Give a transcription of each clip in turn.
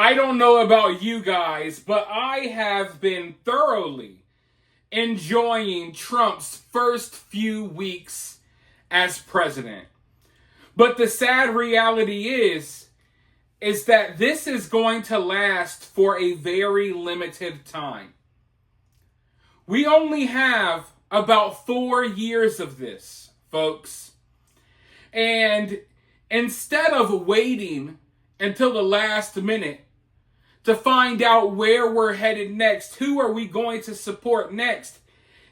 I don't know about you guys, but I have been thoroughly enjoying Trump's first few weeks as president. But the sad reality is that this is going to last for a very limited time. We only have about 4 years of this, folks. And instead of waiting until the last minute to find out where we're headed next, who are we going to support next,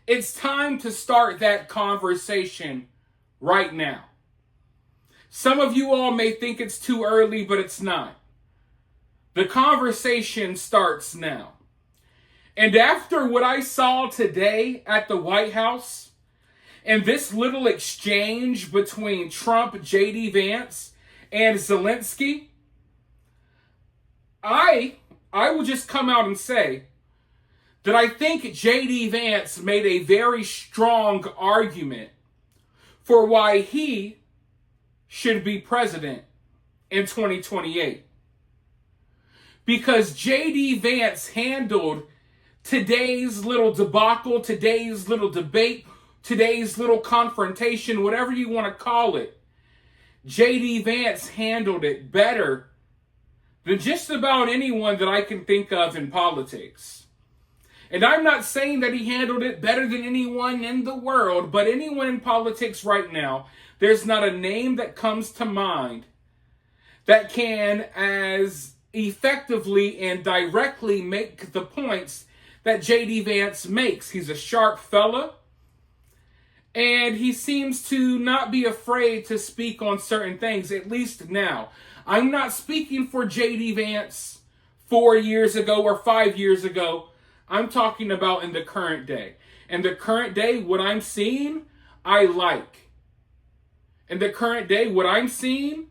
it's time to start that conversation right now. Some of you all may think it's too early, but it's not. The conversation starts now. And after what I saw today at the White House, and this little exchange between Trump, J.D. Vance, and Zelensky, I will just come out and say that I think J.D. Vance made a very strong argument for why he should be president in 2028. Because J.D. Vance handled today's little debacle, today's little debate, today's little confrontation, whatever you want to call it. J.D. Vance handled it better than just about anyone that I can think of in politics. And I'm not saying that he handled it better than anyone in the world, but anyone in politics right now, there's not a name that comes to mind that can as effectively and directly make the points that J.D. Vance makes. He's a sharp fella, and he seems to not be afraid to speak on certain things, at least now. I'm not speaking for J.D. Vance 4 years ago or 5 years ago. I'm talking about in the current day. In the current day, what I'm seeing, I like. In the current day, what I'm seeing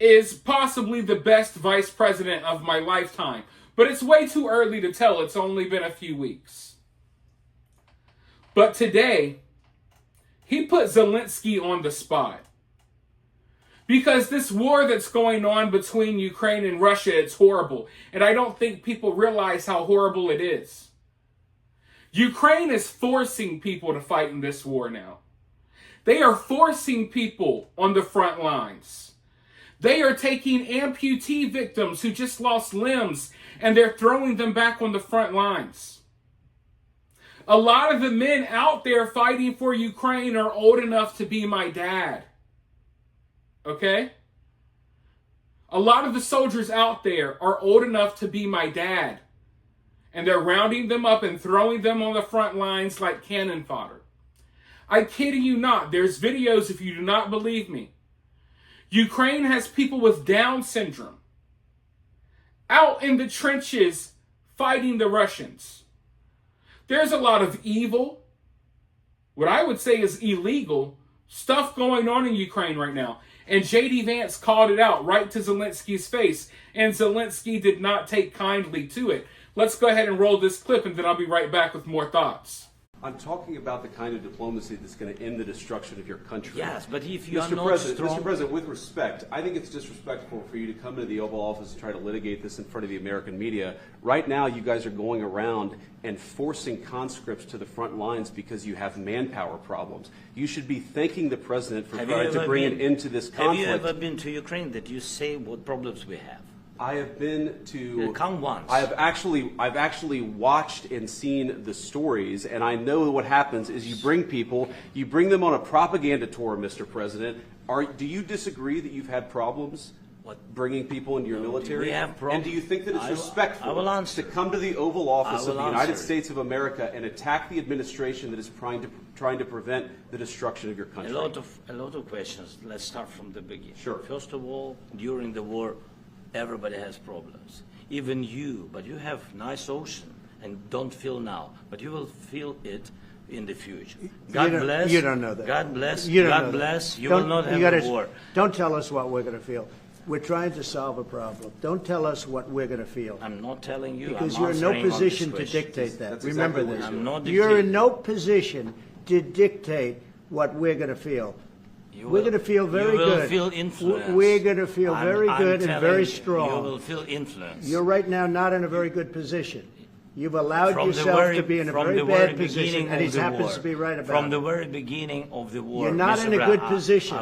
is possibly the best vice president of my lifetime. But it's way too early to tell. It's only been a few weeks. But today, he put Zelensky on the spot. Because this war that's going on between Ukraine and Russia, it's horrible. And I don't think people realize how horrible it is. Ukraine is forcing people to fight in this war now. They are forcing people on the front lines. They are taking amputee victims who just lost limbs and they're throwing them back on the front lines. A lot of the men out there fighting for Ukraine are old enough to be my dad. Okay? A lot of the soldiers out there are old enough to be my dad. And they're rounding them up and throwing them on the front lines like cannon fodder. I kid you not. There's videos if you do not believe me. Ukraine has people with Down syndrome out in the trenches fighting the Russians. There's a lot of evil, what I would say is illegal, stuff going on in Ukraine right now. And J.D. Vance called it out right to Zelensky's face. And Zelensky did not take kindly to it. Let's go ahead and roll this clip and then I'll be right back with more thoughts. I'm talking about the kind of diplomacy that's going to end the destruction of your country. Yes, but if you are not Mr. President, with respect, I think it's disrespectful for you to come to the Oval Office and try to litigate this in front of the American media. Right now, you guys are going around and forcing conscripts to the front lines because you have manpower problems. You should be thanking the President for trying to bring an end to this conflict. Have you ever been to Ukraine that you say what problems we have? I have been to. Come once. I've actually watched and seen the stories, and I know what happens is you bring them on a propaganda tour, Mr. President. Do you disagree that you've had problems bringing people into your military? We have problems. And do you think that it's respectful to come to the Oval Office of the United States of America and attack the administration that is trying to prevent the destruction of your country? A lot of questions. Let's start from the beginning. Sure. First of all, during the war, everybody has problems. Even you, but you have nice ocean and don't feel now, but you will feel it in the future. God bless. You don't know that. God bless. You don't God know bless. That. You will not have a war. Don't tell us what we're going to feel. We're trying to solve a problem. Don't tell us what we're going to feel. I'm not telling you. Because you're in no position to dictate that. That's Remember exactly this. I'm not You're in dictating. no position to dictate what we're going to feel. We're going to feel very you will good. Feel influence. We're going to feel very good and very strong. You will feel influence. You're right now not in a very good position. You've allowed yourself to be in a very bad position, and he happens to be right about it. From the very beginning of the war, You're not Mr. in a Brown, good position.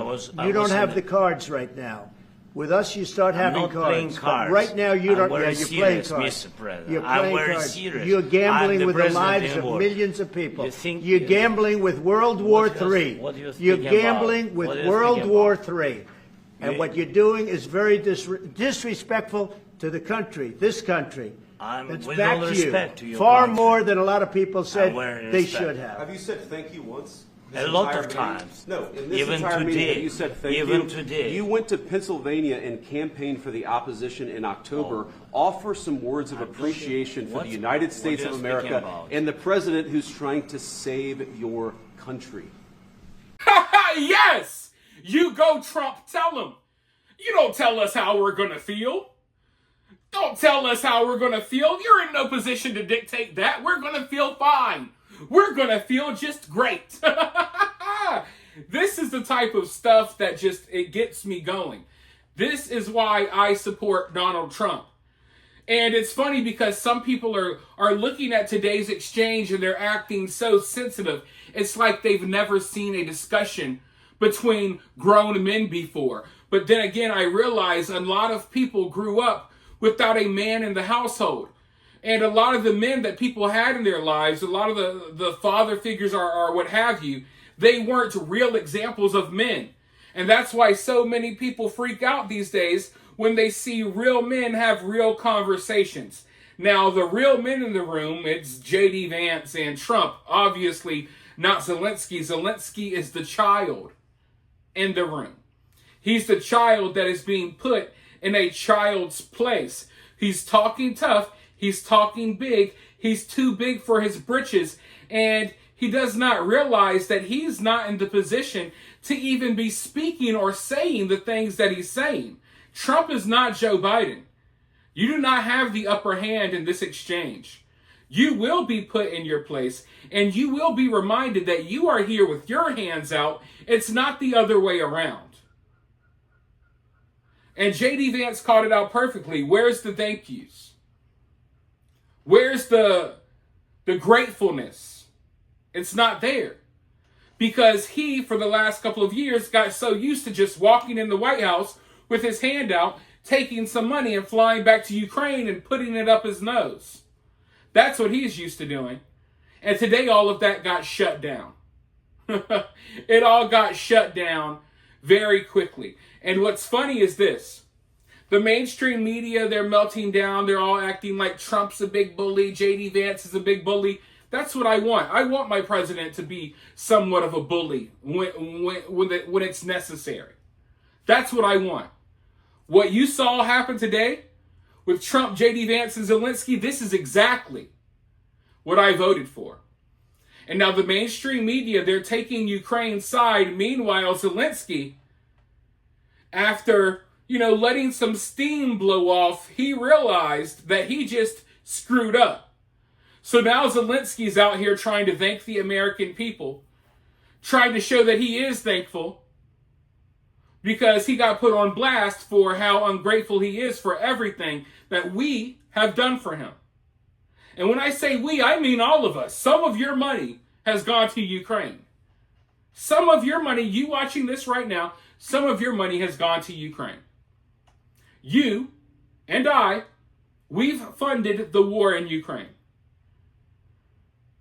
You don't have the cards right now. With us, you start having not playing cards. cards. But right now, you I'm don't. very Yeah, you're playing serious, cards. Mr. President. You're I'm playing very cards. serious. You're gambling I'm the with the president lives in of war. millions of people. You think- You're gambling with World War III. What do you think You're about? gambling What with do you World think War about? III. And You- what you're doing is very disrespectful to the country, this country. That's with back all to respect to you. your Far country. more than a lot of people said very they respect. should have. Have you said thank you once? A lot of Entire meeting? times. No, in this Even entire meeting, today. have you said thank Even you? today. You went to Pennsylvania and campaigned for the opposition in October. Offer some words of appreciation for What- the United what States are of you America speaking about? and the president who's trying to save your country. Yes! You go, Trump, tell him. You don't tell us how we're going to feel. Don't tell us how we're going to feel. You're in no position to dictate that. We're going to feel fine. We're going to feel just great. This is the type of stuff that just, it gets me going. This is why I support Donald Trump. And it's funny because some people are looking at today's exchange and they're acting so sensitive. It's like they've never seen a discussion between grown men before. But then again, I realize a lot of people grew up without a man in the household. And a lot of the men that people had in their lives, a lot of the father figures or what have you, they weren't real examples of men. And that's why so many people freak out these days when they see real men have real conversations. Now, the real men in the room, it's J.D. Vance and Trump. Obviously, not Zelensky. Zelensky is the child in the room. He's the child that is being put in a child's place. He's talking tough. He's talking big. He's too big for his britches. And he does not realize that he's not in the position to even be speaking or saying the things that he's saying. Trump is not Joe Biden. You do not have the upper hand in this exchange. You will be put in your place, and you will be reminded that you are here with your hands out. It's not the other way around. And J.D. Vance called it out perfectly. Where's the thank yous? Where's the gratefulness? It's not there. Because he, for the last couple of years, got so used to just walking in the White House with his hand out, taking some money and flying back to Ukraine and putting it up his nose. That's what he's used to doing. And today all of that got shut down. It all got shut down very quickly. And what's funny is this. The mainstream media, they're melting down. They're all acting like Trump's a big bully. J.D. Vance is a big bully. That's what I want. I want my president to be somewhat of a bully when it's necessary. That's what I want. What you saw happen today with Trump, J.D. Vance, and Zelensky, this is exactly what I voted for. And now the mainstream media, they're taking Ukraine's side. Meanwhile, Zelensky, after, letting some steam blow off, he realized that he just screwed up. So now Zelensky's out here trying to thank the American people, trying to show that he is thankful because he got put on blast for how ungrateful he is for everything that we have done for him. And when I say we, I mean all of us. Some of your money has gone to Ukraine. Some of your money, you watching this right now, some of your money has gone to Ukraine. You and I, we've funded the war in Ukraine.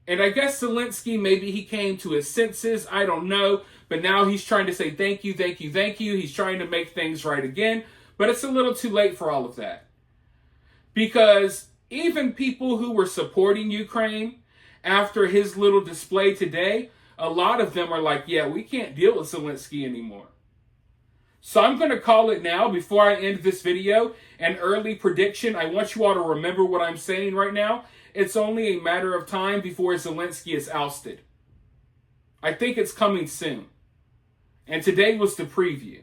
And I guess Zelensky, maybe he came to his senses. I don't know. But now he's trying to say thank you, thank you, thank you. He's trying to make things right again. But it's a little too late for all of that. Because even people who were supporting Ukraine after his little display today, a lot of them are like, yeah, we can't deal with Zelensky anymore. So I'm going to call it now before I end this video. An early prediction. I want you all to remember what I'm saying right now. It's only a matter of time before Zelensky is ousted. I think it's coming soon. And today was the preview.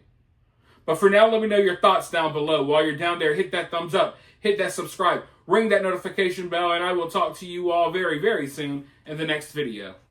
But for now, let me know your thoughts down below. While you're down there, hit that thumbs up, hit that subscribe, ring that notification bell, and I will talk to you all very, very soon in the next video.